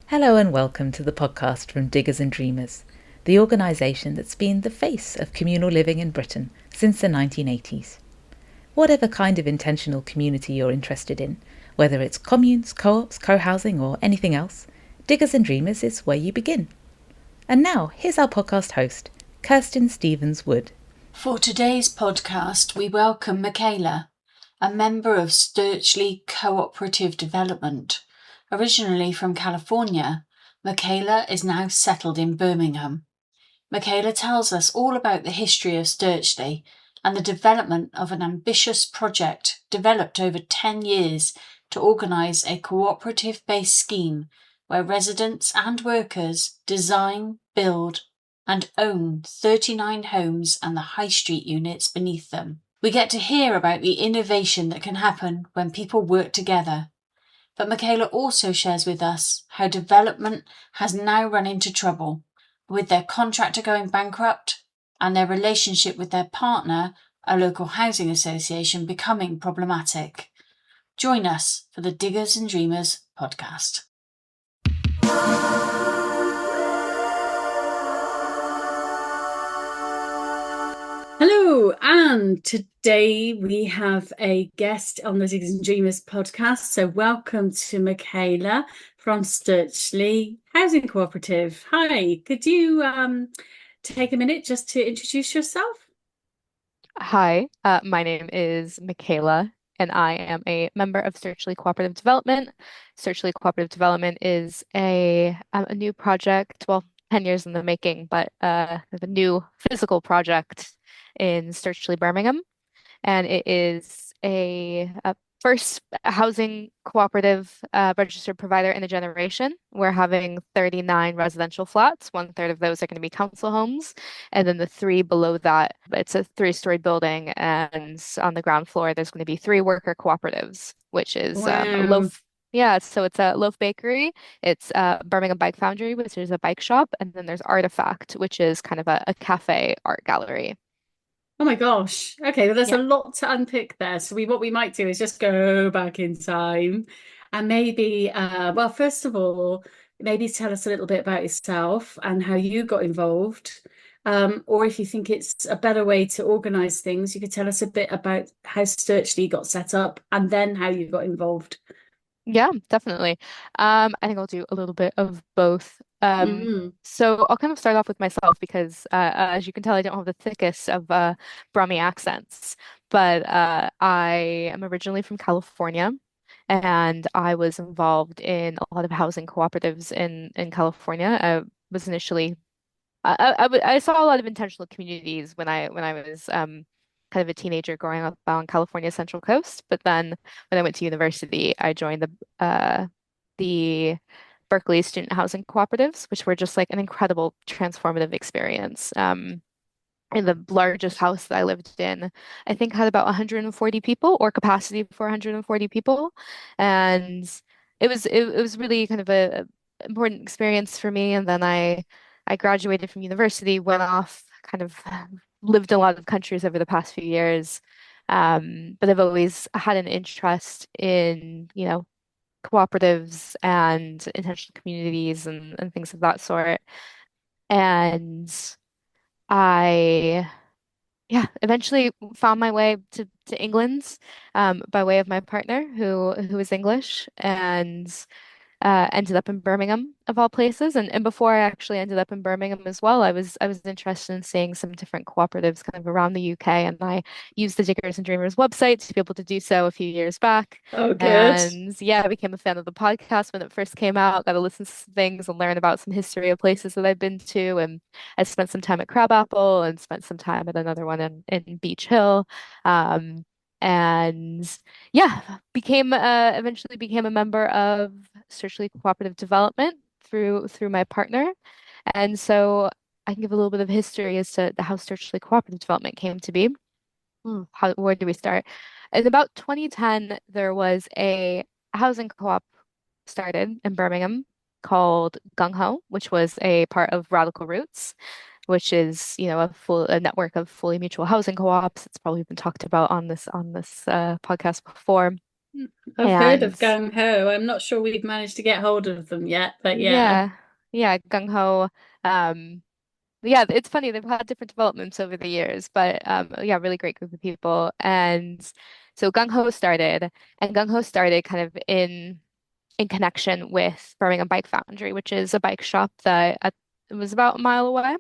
Hello and welcome to the podcast from Diggers and Dreamers, the organisation that's been the face of communal living in Britain since the 1980s. Whatever kind of intentional community you're interested in, whether it's communes, co-ops, co-housing or anything else, Diggers and Dreamers is where you begin. And now, here's our podcast host, Kirsten Stevens-Wood. For today's podcast, we welcome Mikaela, a member of Stirchley Co-operative Development. Originally from California, Mikaela is now settled in Birmingham. Mikaela tells us all about the history of Stirchley and the development of an ambitious project developed over 10 years to organise a cooperative-based scheme where residents and workers design, build and own 39 homes and the high street units beneath them. We get to hear about the innovation that can happen when people work together. But Mikaela also shares with us how development has now run into trouble, with their contractor going bankrupt and their relationship with their partner, a local housing association, becoming problematic. Join us for the Diggers and Dreamers podcast. Hello, and today we have a guest on the Diggers and Dreamers podcast. So welcome to Mikaela from Stirchley Housing Cooperative. Hi, could you take a minute just to introduce yourself? Hi, my name is Mikaela, and I am a member of Stirchley Co-operative Development. Stirchley Co-operative Development is a new project, well, 10 years in the making, but a new physical project in Stirchley, Birmingham. And it is a first housing cooperative registered provider in a generation. We're having 39 residential flats. One third of those are going to be council homes. And then the three below that, it's a three-story building. And on the ground floor, there's going to be three worker cooperatives, which is a Wow. loaf. Yeah, so it's a loaf bakery. It's Birmingham Bike Foundry, which is a bike shop. And then there's Artifact, which is kind of a cafe art gallery. Oh my gosh. Okay, well, there's Yeah. a lot to unpick there. So what we might do is just go back in time and maybe, well, first of all, maybe tell us a little bit about yourself and how you got involved. Or if you think it's a better way to organize things, you could tell us a bit about how Stirchley got set up and then how you got involved. Yeah, definitely. I think I'll do a little bit of both. Mm. So I'll kind of start off with myself because, as you can tell, I don't have the thickest of Brummy accents, but I am originally from California, and I was involved in a lot of housing cooperatives in California. I was initially I saw a lot of intentional communities when I was kind of a teenager growing up on California's Central Coast. But then when I went to university, I joined the Berkeley student housing cooperatives, which were just like an incredible transformative experience. In the largest house that I lived in, I think had about 140 people or capacity for 140 people, and it was really kind of a important experience for me. And then I graduated from university, went off, kind of lived in a lot of countries over the past few years. But I've always had an interest in, cooperatives and intentional communities and things of that sort. And I, yeah, eventually found my way to England by way of my partner who is English, and ended up in Birmingham of all places. And before I actually ended up in Birmingham as well, I was interested in seeing some different cooperatives kind of around the UK, and I used the Diggers and Dreamers website to be able to do so a few years back. Oh, good. And yeah, I became a fan of the podcast when it first came out. Got to listen to some things and learn about some history of places that I've been to. And I spent some time at Crabapple and spent some time at another one in Beach Hill. Um, and yeah, became eventually became a member of Stirchley Cooperative Development through my partner. And so I can give a little bit of history as to how Stirchley Cooperative Development came to be. Where do we start? In about 2010, there was a housing co-op started in Birmingham called Gung Ho, which was a part of Radical Roots, which is, a network of fully mutual housing co-ops. It's probably been talked about on this podcast before. I've heard of And Gung Ho. I'm not sure we've managed to get hold of them yet, but yeah. yeah, yeah, gung ho. Um, yeah, it's funny. They've had different developments over the years, but yeah, really great group of people. And so Gung Ho started kind of in connection with Birmingham Bike Foundry, which is a bike shop that it was about a mile away.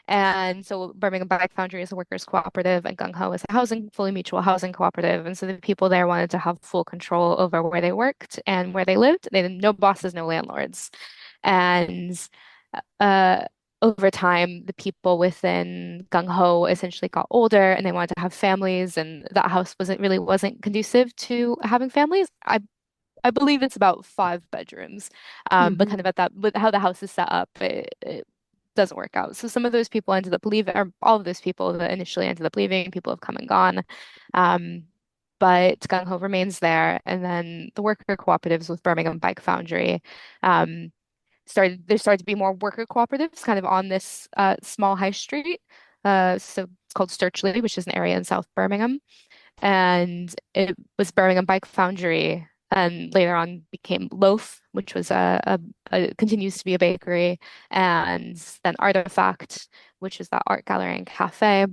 And so Birmingham Bike Foundry is a workers' cooperative, and Gung Ho is a housing, fully mutual housing cooperative. And so the people there wanted to have full control over where they worked and where they lived. They had no bosses, no landlords. And uh, over time, the people within Gung Ho essentially got older and they wanted to have families, and that house wasn't conducive to having families. I believe it's about 5 bedrooms, but kind of Hmm. at that with how the house is set up, it doesn't work out. So some of those people ended up leaving, or all of those people that initially ended up leaving, people have come and gone. Um, but Gung Ho remains there, and then the worker cooperatives with Birmingham Bike Foundry. Um, there started to be more worker cooperatives kind of on this small high street. So it's called Stirchley, which is an area in South Birmingham. And it was Birmingham Bike Foundry, and later on became Loaf, which was continues to be a bakery, and then Artifact, which is that art gallery and cafe.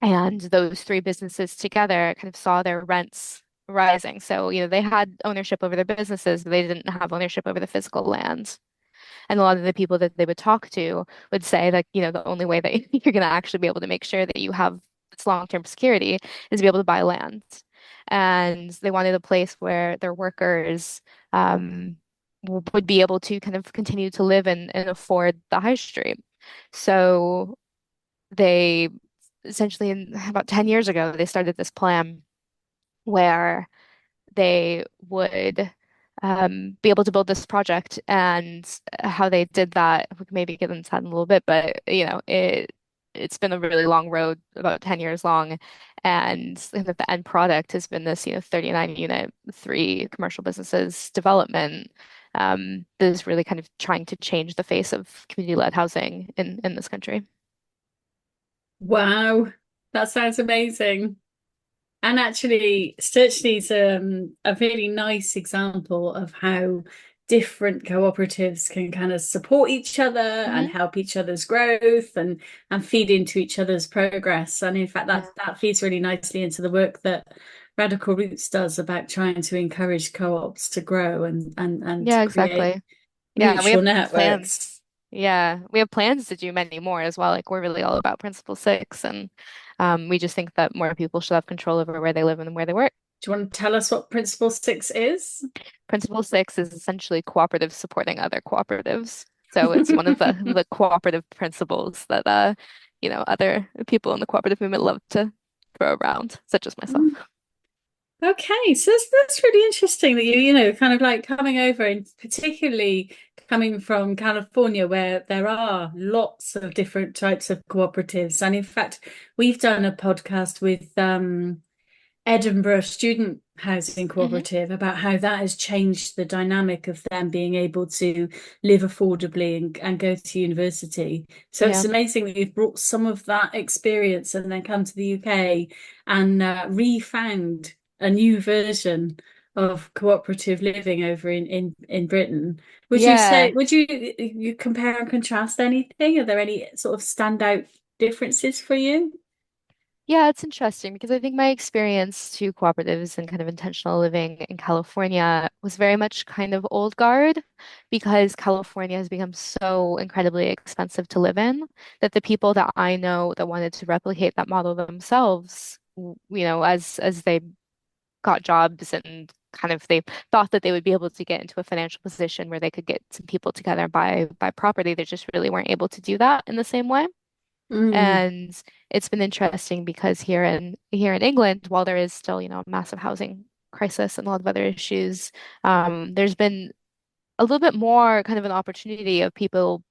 And those three businesses together kind of saw their rents rising. So, they had ownership over their businesses, but they didn't have ownership over the physical land. And a lot of the people that they would talk to would say that, the only way that you're going to actually be able to make sure that you have this long-term security is to be able to buy land. And they wanted a place where their workers would be able to kind of continue to live and afford the high street. So they essentially, about 10 years ago, they started this plan where they would be able to build this project. And how they did that, we can maybe get into that in a little bit, but it's been a really long road, about 10 years long. And the end product has been this, 39 unit, three commercial businesses development that is really kind of trying to change the face of community-led housing in this country. Wow, that sounds amazing. And actually, Sturchley's a really nice example of how different cooperatives can kind of support each other and Hmm. help each other's growth and feed into each other's progress. And in fact, Yeah. that feeds really nicely into the work that Radical Roots does about trying to encourage co-ops to grow and Yeah, to create exactly. Yeah, we mutual have networks. plans. Yeah, we have plans to do many more as well. Like we're really all about Principle Six, and we just think that more people should have control over where they live and where they work. Do you want to tell us what Principle 6 is? Principle Six is essentially cooperatives supporting other cooperatives. So it's one of the cooperative principles that other people in the cooperative movement love to throw around, such as myself. Okay, so that's really interesting that kind of like coming over and particularly coming from California where there are lots of different types of cooperatives. And in fact, we've done a podcast with Edinburgh Student Housing Hmm. Cooperative about how that has changed the dynamic of them being able to live affordably and go to university. So it's Yeah. amazing that you've brought some of that experience and then come to the UK and refound a new version of cooperative living over in Britain. Yeah. Would you compare and contrast anything? Are there any sort of standout differences for you? Yeah, it's interesting because I think my experience to cooperatives and kind of intentional living in California was very much kind of old guard because California has become so incredibly expensive to live in that the people that I know that wanted to replicate that model themselves, as they got jobs and kind of they thought that they would be able to get into a financial position where they could get some people together and buy property, they just really weren't able to do that in the same way. Mm. And it's been interesting because here in England, while there is still, a massive housing crisis and a lot of other issues, there's been a little bit more kind of an opportunity of people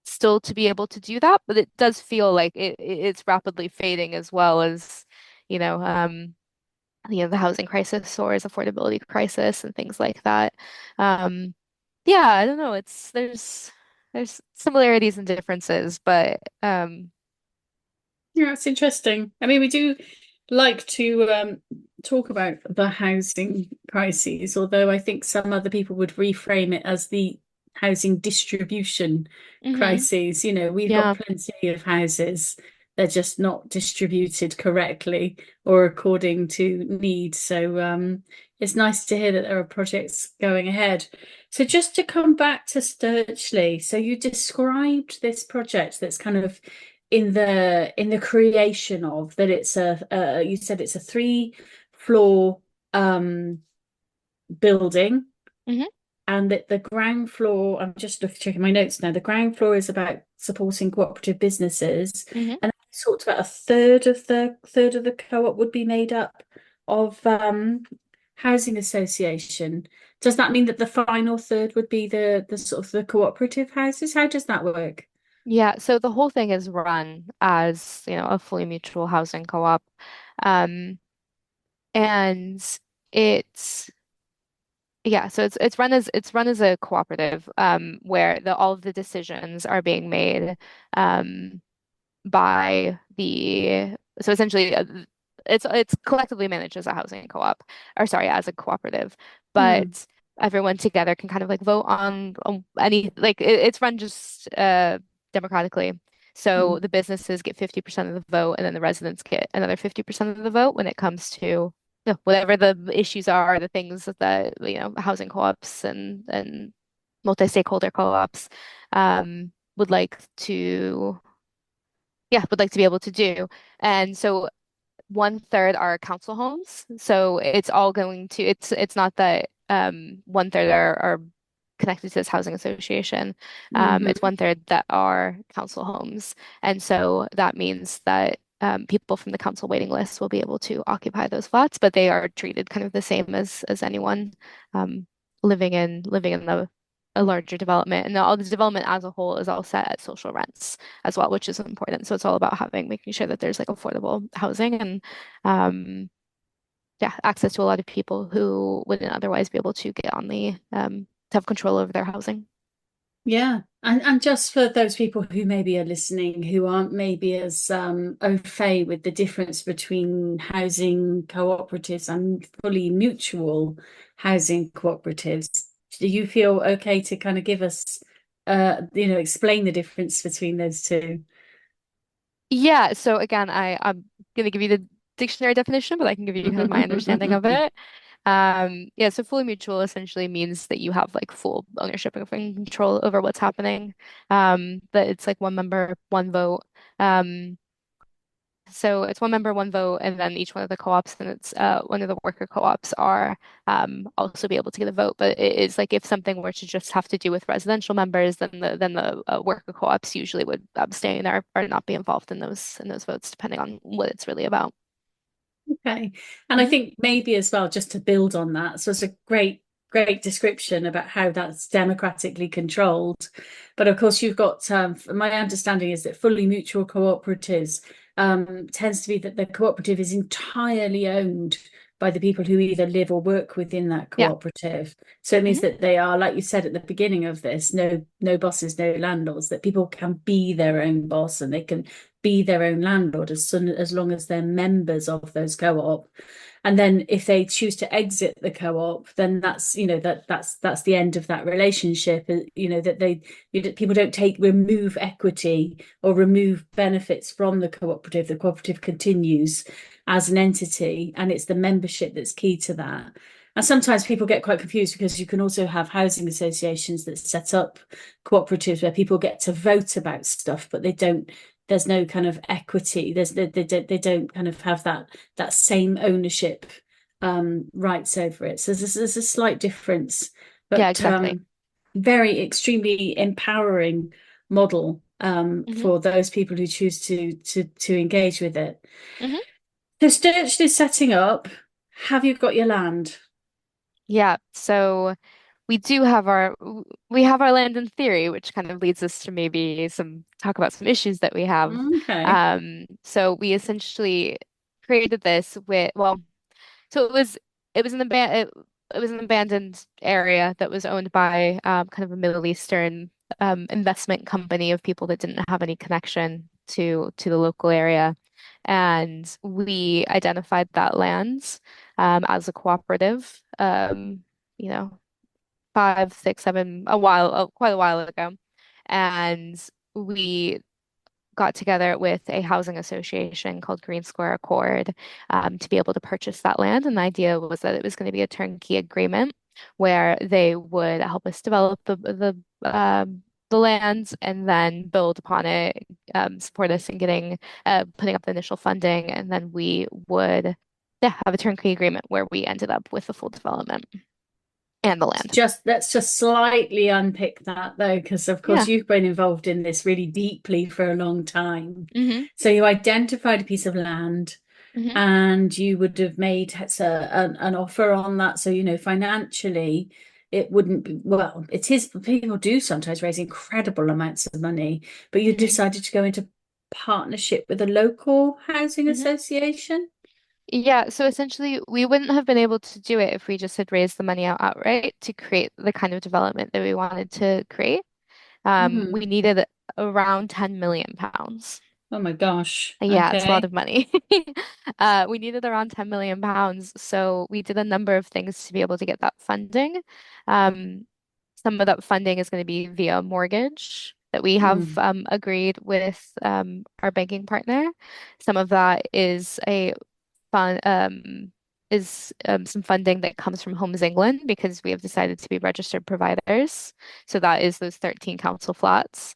still to be able to do that, but it does feel like it's rapidly fading as well as, you know, um, the housing crisis or as affordability crisis and things like that. Um, yeah, I don't know. There's similarities and differences, but Yeah, it's interesting. I mean, we do. like to talk about the housing crises, although I think some other people would reframe it as the housing distribution Hmm. crises. We've got Yeah. plenty of houses, they're just not distributed correctly or according to need. So it's nice to hear that there are projects going ahead. So just to come back to Stirchley, so you described this project that's kind of in the creation of that it's you said it's a 3 floor building, Hmm. and that the ground floor, I'm just checking my notes now, the ground floor is about supporting cooperative businesses, Hmm. and you talked about a third of the co-op would be made up of housing association. Does that mean that the final third would be the sort of the cooperative houses? How does that work? Yeah, so the whole thing is run as, a fully mutual housing co-op. Um, and it's yeah, so it's run as a cooperative, where all of the decisions are being made um by the so essentially it's collectively managed as a housing co-op, or sorry, as a cooperative, Hmm. but everyone together can kind of like vote on any, like it's run just democratically. Hmm. So the businesses get 50% of the vote, and then the residents get another 50% of the vote when it comes to whatever the issues are, the things that housing co-ops and multi-stakeholder co-ops would like to be able to do. And so one third are council homes. So it's not that one third are connected to this housing association. It's Hmm. one third that are council homes. And so that means that people from the council waiting list will be able to occupy those flats, but they are treated kind of the same as anyone um, living in a larger development. And all the development as a whole is all set at social rents as well, which is important. So it's all about making sure that there's like affordable housing and um, yeah, access to a lot of people who wouldn't otherwise be able to get on to have control over their housing. Yeah. And just for those people who maybe are listening who aren't maybe as au fait with the difference between housing cooperatives and fully mutual housing cooperatives, do you feel okay to kind of give us explain the difference between those two? Yeah, so again, I'm gonna give you the dictionary definition, but I can give you kind of my understanding of it. Yeah, so fully mutual essentially means that you have like full ownership and control over what's happening. But it's like one member, one vote. Um, So it's one member, one vote, and then each one of the co-ops and it's one of the worker co-ops are also be able to get a vote. But it is like if something were to just have to do with residential members, then the worker co-ops usually would abstain or not be involved in those votes, depending on what it's really about. Okay. And I Hmm. think maybe as well, just to build on that, so it's a great description about how that's democratically controlled. But of course, you've got my understanding is that fully mutual cooperatives tends to be that the cooperative is entirely owned by the people who either live or work within that Yeah. cooperative. So it means Hmm. that they are, like you said at the beginning of this, no bosses, no landlords, that people can be their own boss and they can be their own landlord as long as they're members of those co-op. And then if they choose to exit the co-op, then that's that's the end of that relationship. That people don't remove equity or remove benefits from the cooperative. The cooperative continues as an entity, and it's the membership that's key to that. And sometimes people get quite confused because you can also have housing associations that set up cooperatives where people get to vote about stuff, but they don't there's no kind of equity. They don't kind of have that same ownership rights over it. So there's a slight difference, Yeah, but exactly. very extremely empowering model Hmm. for those people who choose to engage with it. Hmm. So Sturchley is setting up. Have you got your land? Yeah. So we have our land in theory, which kind of leads us to maybe some talk about some issues that we have. Okay. So we essentially created this with well, so it was an abandoned area that was owned by kind of a Middle Eastern investment company of people that didn't have any connection to the local area. and we identified that land as a cooperative, you know, 5, 6, 7, quite a while ago. And we got together with a housing association called Green Square Accord to be able to purchase that land. And the idea was that it was going to be a turnkey agreement where they would help us develop the land and then build upon it, support us in getting putting up the initial funding, and then we would have a turnkey agreement where we ended up with the full development and the land. Let's just slightly unpick that though, because of course Yeah. you've been involved in this really deeply for a long time. hmm So you identified a piece of land hmm and you would have made an offer on that. So, financially, it wouldn't be, well, it is, people do sometimes raise incredible amounts of money, but you hmm decided to go into partnership with a local housing hmm association. Yeah, so essentially, we wouldn't have been able to do it if we just had raised the money outright to create the kind of development that we wanted to create. We Hmm. needed around 10 million pounds. Oh my gosh. Yeah, it's a lot Okay. of money. We needed around 10 million pounds, so we did a number of things to be able to get that funding. Um, some of that funding is going to be via mortgage that we have Hmm. agreed with our banking partner. Some of that is a fun is some funding that comes from Homes England because we have decided to be registered providers. So that is those 13 council flats.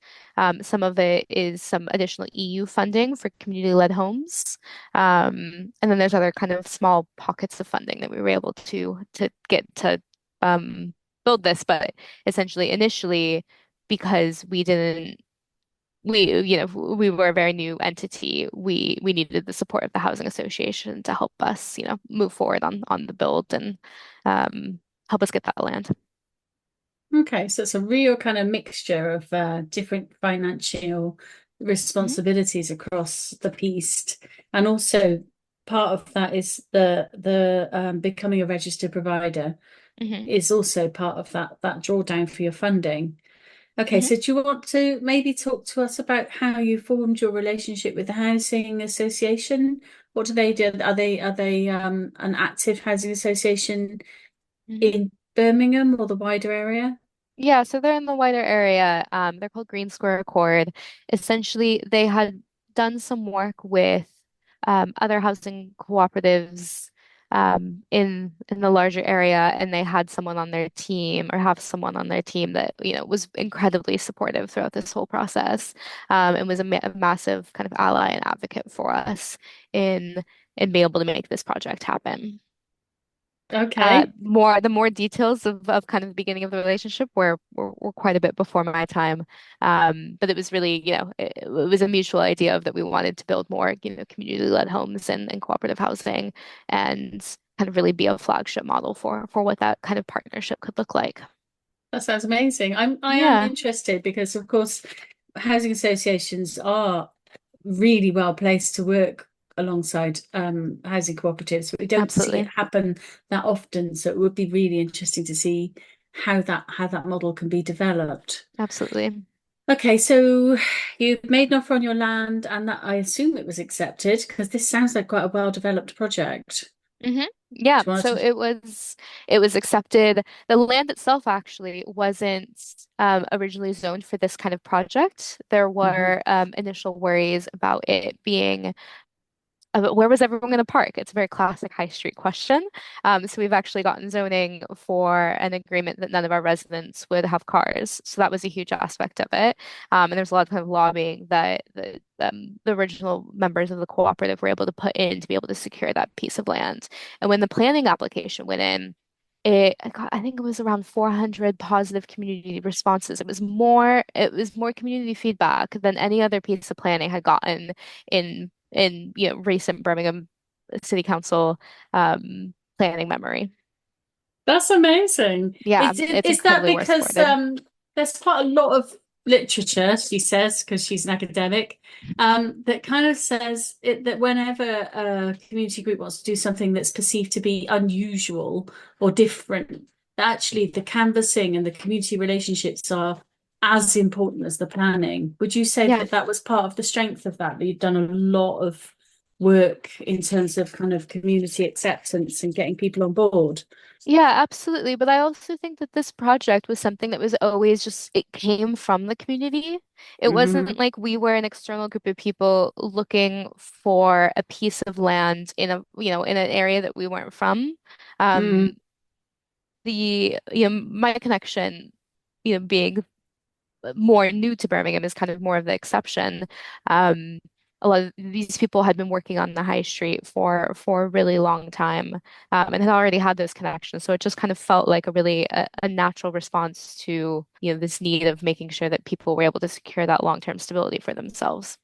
Some of it is some additional EU funding for community-led homes. And then there's other kind of small pockets of funding that we were able to get to build this, but essentially initially because we were a very new entity. We needed the support of the housing association to help us, move forward on the build and help us get that land. Okay, so it's a real kind of mixture of different financial hmm responsibilities across the piece, and also part of that is the becoming a registered provider hmm is also part of that drawdown for your funding. Okay, hmm so do you want to maybe talk to us about how you formed your relationship with the housing association? What do they do? Are they an active housing association hmm in Birmingham or the wider area? Yeah, so they're in the wider area. They're called Green Square Accord. Essentially, they had done some work with other housing cooperatives in the larger area, and they had someone on their team, or have someone on their team that was incredibly supportive throughout this whole process, and was a massive kind of ally and advocate for us in in being able to make this project happen. Okay. The more details of kind of the beginning of the relationship were quite a bit before my time. But it was really, it was a mutual idea of that we wanted to build more, community-led homes and cooperative housing and kind of really be a flagship model for what that kind of partnership could look like. That sounds amazing. I am Yeah, interested because, of course, housing associations are really well placed to work alongside housing cooperatives, but we don't see it absolutely. happen that often. So it would be really interesting to see how that model can be developed. Absolutely. Okay, so you've made an offer on your land, and that I assume it was accepted because this sounds like quite a well-developed project. hmm Yeah, Do you want so to? it was accepted. The land itself actually wasn't originally zoned for this kind of project. There Mhm. were initial worries about it being where was everyone going to park? It's a very classic high street question. So we've actually gotten zoning for an agreement that none of our residents would have cars. So that was a huge aspect of it. And there's a lot of kind of lobbying that the original members of the cooperative were able to put in to be able to secure that piece of land. And when the planning application went in, I think it was around 400 positive community responses. It was more community feedback than any other piece of planning had gotten in recent Birmingham City Council planning memory. That's amazing. Yeah, it's Is that incredibly well because supported. there's quite a lot of literature, she says, because she's an academic, that kind of says that whenever a community group wants to do something that's perceived to be unusual or different, that actually the canvassing and the community relationships are as important as the planning. Would you say Yeah. that that was part of the strength of that? That you've done a lot of work in terms of kind of community acceptance and getting people on board. Yeah, absolutely. But I also think that this project was something that was always just, it came from the community. It Hmm. wasn't like we were an external group of people looking for a piece of land in a, in an area that we weren't from. Mm. Um, my connection, being more new to Birmingham is kind of more of the exception. Um, a lot of these people had been working on the high street for a really long time, and had already had those connections. So it just kind of felt like a natural response to, this need of making sure that people were able to secure that long-term stability for themselves.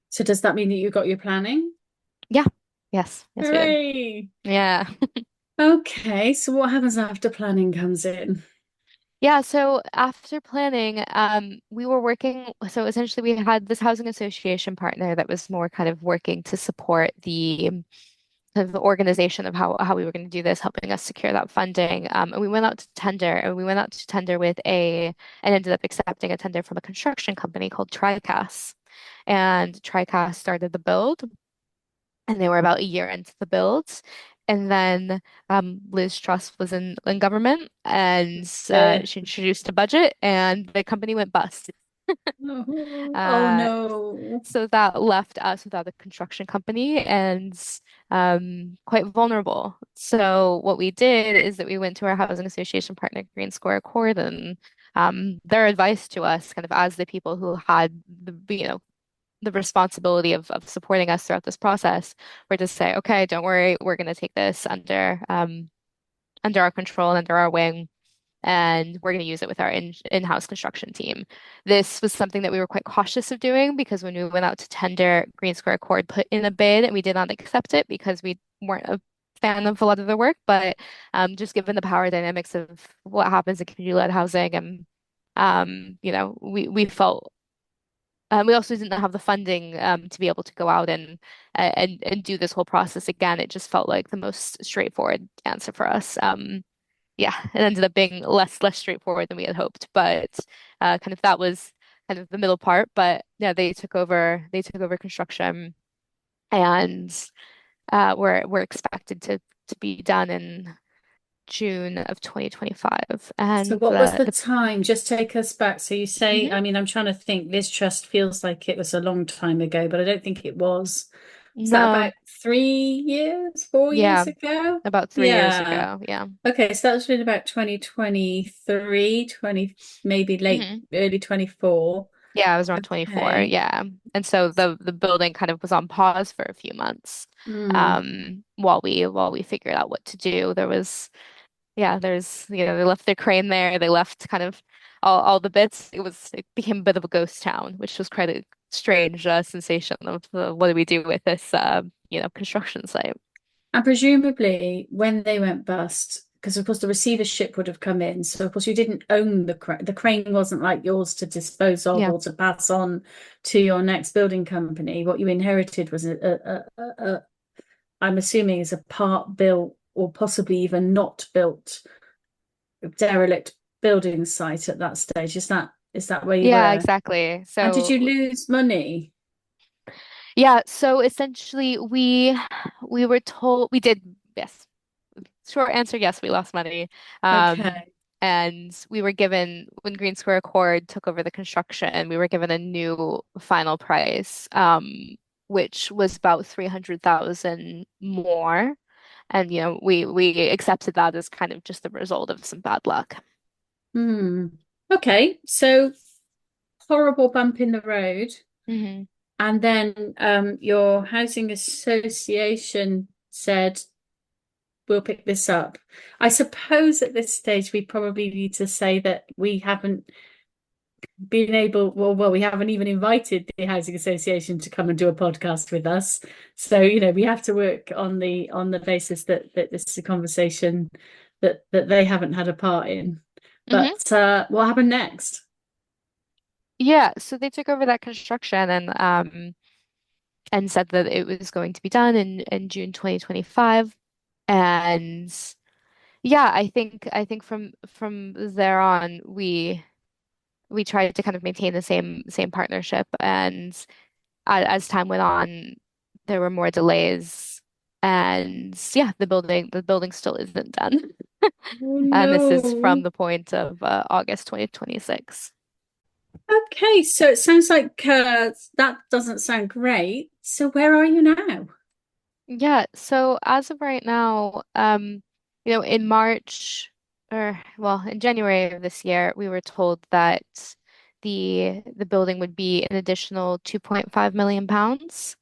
So does that mean that you got your planning? Yeah. Yes, we did. Hooray! Yeah. Okay, so what happens after planning comes in? Yeah, so after planning, we were working, so essentially we had this housing association partner that was more kind of working to support the organization of how we were going to do this, helping us secure that funding. And we went out to tender, and we went out to tender and ended up accepting a tender from a construction company called TriCast. And TriCast started the build, and they were about a year into the build. And then Liz Truss was in government, and Uh, she introduced a budget, and the company went bust. oh Uh, no. so that left us without a construction company and quite vulnerable. So what we did is that we went to our housing association partner, Green Square Accord, and their advice to us, kind of as the people who had the responsibility of supporting us throughout this process, were to say, okay, don't worry, we're going to take this under our control and under our wing, and we're going to use it with our in-house construction team. This was something that we were quite cautious of doing because when we went out to tender, Green Square Accord put in a bid and we did not accept it because we weren't a fan of a lot of the work. But just given the power dynamics of what happens in community-led housing, and we felt. We also didn't have the funding to be able to go out and do this whole process again. It just felt like the most straightforward answer for us. Yeah, it ended up being less straightforward than we had hoped, but kind of that was kind of the middle part. But yeah, they took over construction, and we're expected to be done in June of 2025. So And what was the the time? Just take us back. So you say, Mhm. I mean, I'm trying to think, Liz Trust feels like it was a long time ago, but I don't think it was. Was that No, about 3 years, 4 years yeah, ago? about 3 years Yeah. ago. Yeah. Okay, so that was really about 2023, 20, maybe late, Mhm. early 24. Yeah, I was around 24. Okay. Yeah. And so the building kind of was on pause for a few months Hmm. while we figured out what to do. They left their crane there. They left kind of all the bits. It became a bit of a ghost town, which was quite a strange sensation of what do we do with this construction site. And presumably, when they went bust, because of course the receivership would have come in, so of course you didn't own the crane. The crane wasn't like yours to dispose of Yeah. or to pass on to your next building company. What you inherited was I'm assuming, is a part built or possibly even not built derelict building site at that stage. Is that where you Yeah, were? exactly. And did So you lose money? yeah, so essentially we were told we did, yes. Short answer, yes, we lost money. Um, Okay. and we were given, when Green Square Accord took over the construction, we were given a new final price, which was about 300,000 more. And we accepted that as kind of just the result of some bad luck. Hmm. Okay. So horrible bump in the road. Hmm. And then your housing association said, we'll pick this up. I suppose at this stage we probably need to say that we haven't been able, well, we haven't even invited the housing association to come and do a podcast with us. So, we have to work on the basis that this is a conversation that they haven't had a part in. Hmm. But what happened next? Yeah, so they took over that construction and said that it was going to be done in June 2025. And yeah, I think from there on we tried to kind of maintain the same partnership, and as time went on, there were more delays. And yeah, the building still isn't done. Oh And this is from no. the point of August 2026. Okay, so it sounds like that doesn't sound great. So where are you now? Yeah, so as of right now, in March or well, in January of this year, we were told that the building would be an additional 2.5 million pounds.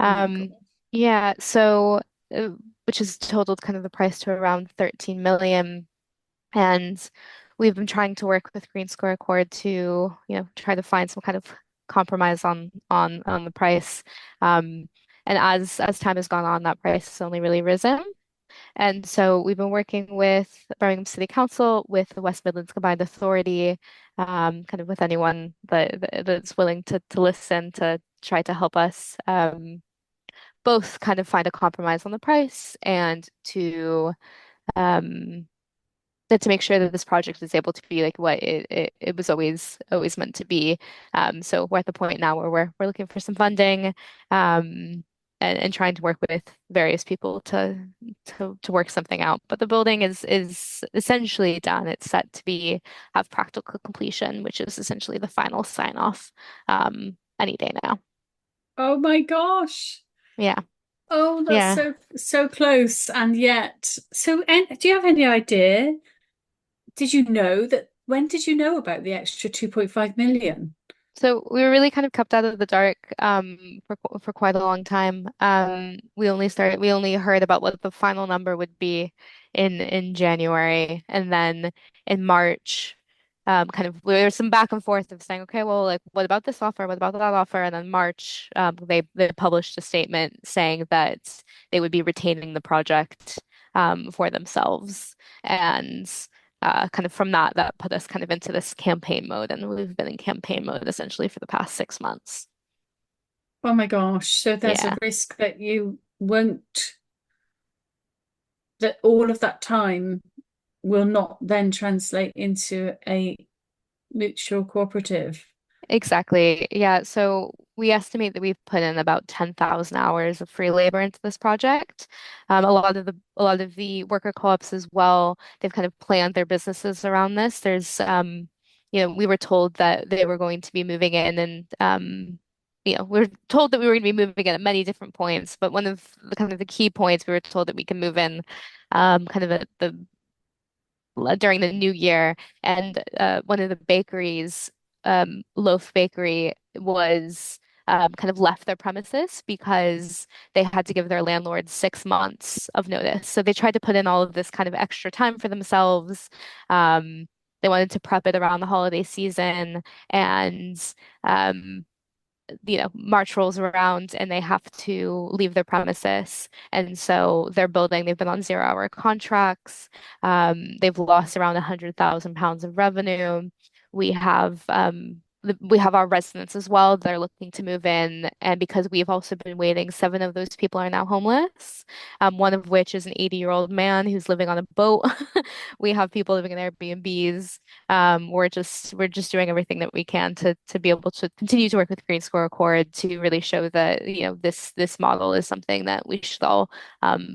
Oh my God. Um, yeah, so uh, which has totaled kind of the price to around 13 million. And we've been trying to work with Green Square Accord to, try to find some kind of compromise on the price. And as time has gone on, that price has only really risen. And so we've been working with Birmingham City Council, with the West Midlands Combined Authority, kind of with anyone that's willing to listen to try to help us both kind of find a compromise on the price and um, to make sure that this project is able to be like what it was always meant to be. So we're at the point now where we're looking for some funding, and trying to work with various people to work something out. But the building is essentially done. It's set to be have practical completion, which is essentially the final sign off any day now. Oh my gosh. Yeah. Oh, that's Yeah. so close. And yet, do you have any idea? Did you know that? When did you know about the extra 2.5 million? So we were really kind of kept out of the dark for quite a long time. We only heard about what the final number would be in January, and then in March, kind of there was some back and forth of saying, okay, well, like what about this offer? What about that offer? And then March, they published a statement saying that they would be retaining the project for themselves. And kind of from that put us kind of into this campaign mode, and we've been in campaign mode essentially for the past 6 months. Oh my gosh. So there's a Yeah, risk that you won't, that all of that time will not then translate into a mutual cooperative. exactly. Yeah, so we estimate that we've put in about 10,000 hours of free labor into this project. A lot of the worker co-ops as well, they've kind of planned their businesses around this. We were told that they were going to be moving in, and we were told that we were going to be moving in at many different points, but one of the kind of the key points we were told that we can move in kind of at the during the new year, and one of the bakeries, Loaf Bakery, was kind of left their premises because they had to give their landlord 6 months of notice. So they tried to put in all of this kind of extra time for themselves. Um, they wanted to prep it around the holiday season, and um, March rolls around and they have to leave their premises. And so they've been on 0-hour contracts. They've lost around 100,000 pounds of revenue. We have we have our residents as well that are looking to move in, and because we've also been waiting, 7 of those people are now homeless. One of which is an 80-year-old man who's living on a boat. We have people living in Airbnbs. We're just doing everything that we can to be able to continue to work with Green Square Accord to really show that this model is something that we should all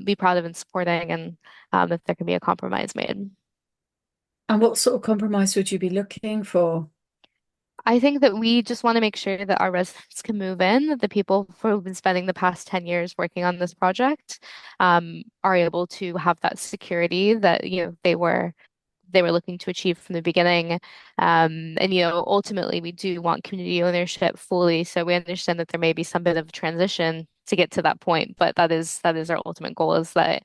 be proud of and supporting, and that there can be a compromise made. And what sort of compromise would you be looking for? I think that we just want to make sure that our residents can move in, that the people who've been spending the past 10 years working on this project are able to have that security that they were looking to achieve from the beginning. And ultimately we do want community ownership fully. So we understand that there may be some bit of transition to get to that point, but that is our ultimate goal, is that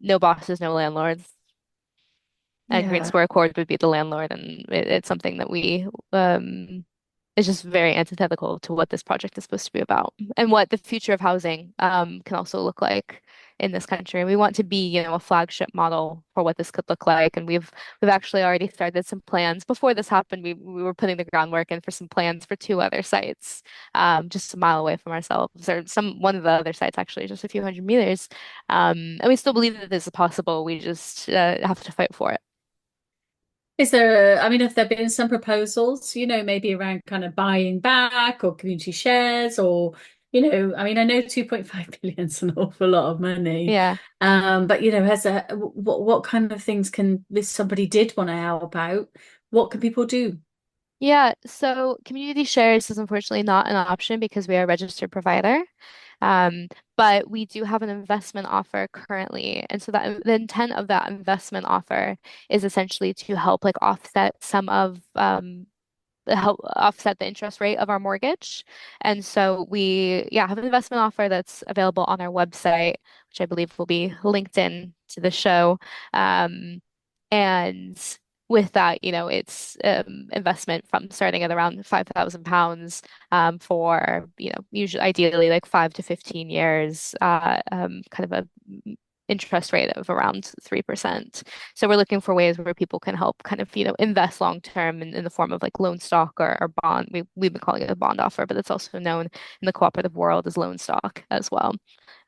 no bosses, no landlords. And Green Yeah. Square Accord would be the landlord, and it's something that we is just very antithetical to what this project is supposed to be about and what the future of housing can also look like in this country. We want to be, a flagship model for what this could look like. And we've actually already started some plans. Before this happened, we were putting the groundwork in for some plans for 2 other sites, just a mile away from ourselves, or one of the other sites actually, just a few hundred meters. And we still believe that this is possible. We just have to fight for it. I mean, have there been some proposals, maybe around kind of buying back or community shares or I mean, I know 2.5 billion is an awful lot of money. Yeah. But what kind of things can, if somebody did want to help out, what can people do? Yeah, so community shares is unfortunately not an option because we are a registered provider. Um, but we do have an investment offer currently. And so that the intent of that investment offer is essentially to help like offset some of help offset the interest rate of our mortgage. And so we, yeah, have an investment offer that's available on our website, which I believe will be linked in to the show. Um, and with that, it's investment from starting at around £5,000 for, usually ideally like 5 to 15 years, kind of a interest rate of around 3%. So we're looking for ways where people can help kind of, invest long term in the form of like loan stock or bond. We've been calling it a bond offer, but it's also known in the cooperative world as loan stock as well.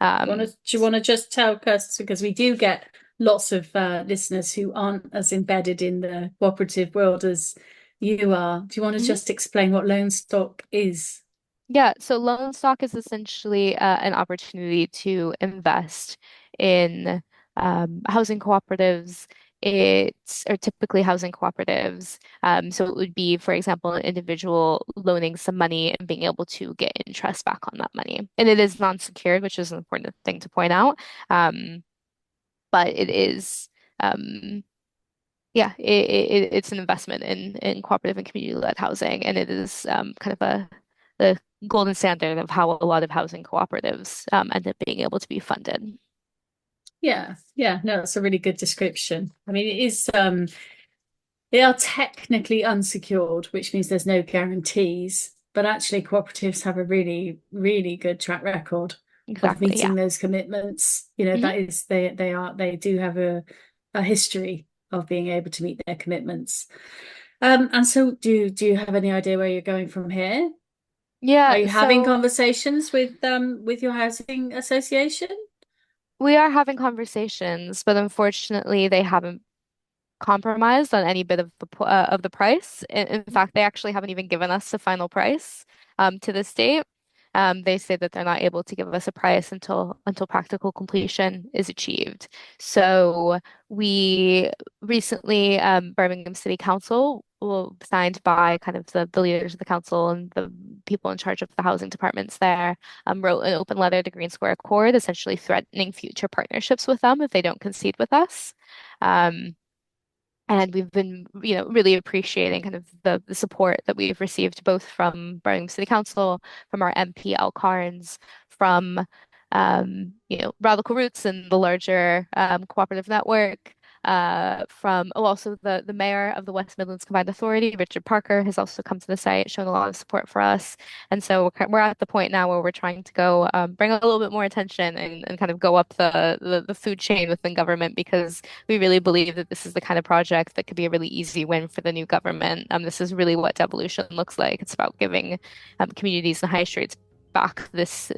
Do you want to just tell us, because we do get lots of listeners who aren't as embedded in the cooperative world as you are. Do you want to Mhm. just explain what loan stock is? Yeah, so loan stock is essentially an opportunity to invest in housing cooperatives. It's or typically housing cooperatives. So it would be, for example, an individual loaning some money and being able to get interest back on that money. And it is non-secured, which is an important thing to point out. But it is, um, yeah, it's an investment in cooperative and community-led housing, and it is kind of the golden standard of how a lot of housing cooperatives end up being able to be funded. Yeah, no, that's a really good description. I mean, it is they are technically unsecured, which means there's no guarantees, but actually cooperatives have a really, really good track record of Exactly, yeah. meeting those commitments. hmm That is they do have a history of being able to meet their commitments. And so do you have any idea where you're going from here? Are Yeah, you having so conversations with your housing association? we are having conversations, but unfortunately, they haven't compromised on any bit of the price. In fact, they actually haven't even given us the final price to this date. They say that they're not able to give us a price until practical completion is achieved. So we recently, Birmingham City Council, signed by kind of the leaders of the council and the people in charge of the housing departments there, wrote an open letter to Green Square Accord, essentially threatening future partnerships with them if they don't concede with us. Um, and we've been, really appreciating kind of the support that we've received both from Birmingham City Council, from our MP Al Carnes, from Radical Roots and the larger cooperative network. From also the mayor of the West Midlands Combined Authority, Richard Parker, has also come to the site, shown a lot of support for us. And so we're at the point now where we're trying to go bring a little bit more attention and kind of go up the food chain within government because we really believe that this is the kind of project that could be a really easy win for the new government. This is really what devolution looks like. It's about giving communities and high streets back this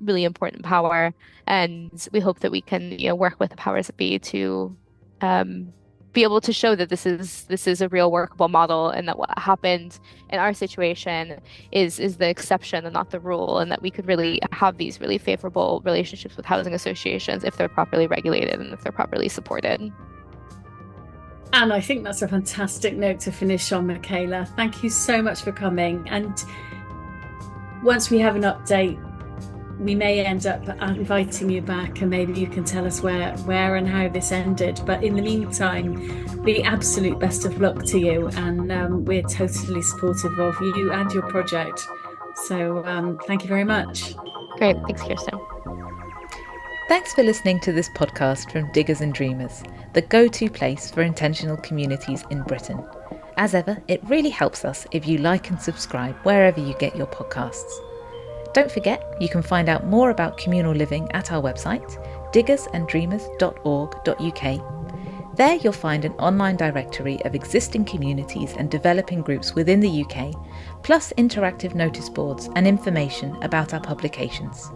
really important power, and we hope that we can, work with the powers that be to um, be able to show that this is a real workable model, and that what happened in our situation is the exception and not the rule, and that we could really have these really favorable relationships with housing associations if they're properly regulated and if they're properly supported. And I think that's a fantastic note to finish on, Mikaela. Thank you so much for coming. And once we have an update, we may end up inviting you back and maybe you can tell us where and how this ended. But in the meantime, the absolute best of luck to you. And we're totally supportive of you and your project. So thank you very much. Great. Thanks, Kirsten. Thanks for listening to this podcast from Diggers and Dreamers, the go-to place for intentional communities in Britain. As ever, it really helps us if you like and subscribe wherever you get your podcasts. Don't forget, you can find out more about communal living at our website, diggersandreamers.org.uk. There you'll find an online directory of existing communities and developing groups within the UK, plus interactive notice boards and information about our publications.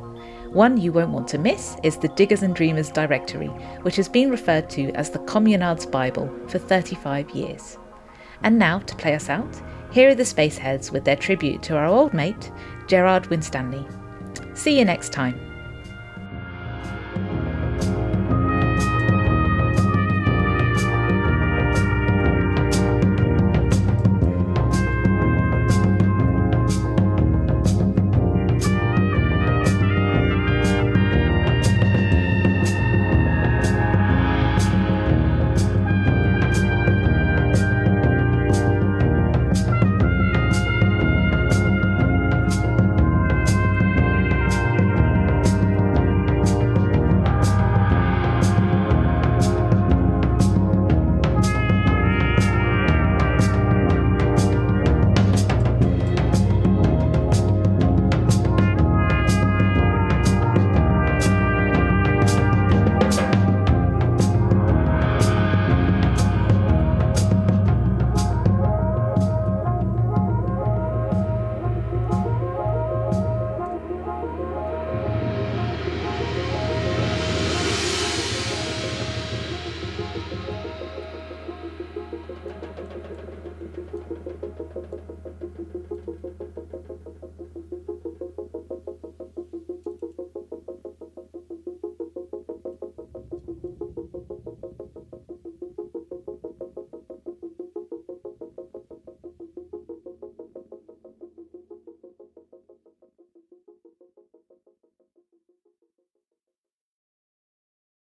One you won't want to miss is the Diggers and Dreamers directory, which has been referred to as the Communard's Bible for 35 years. And now, to play us out, here are the Spaceheads with their tribute to our old mate, Gerard Winstanley. See you next time.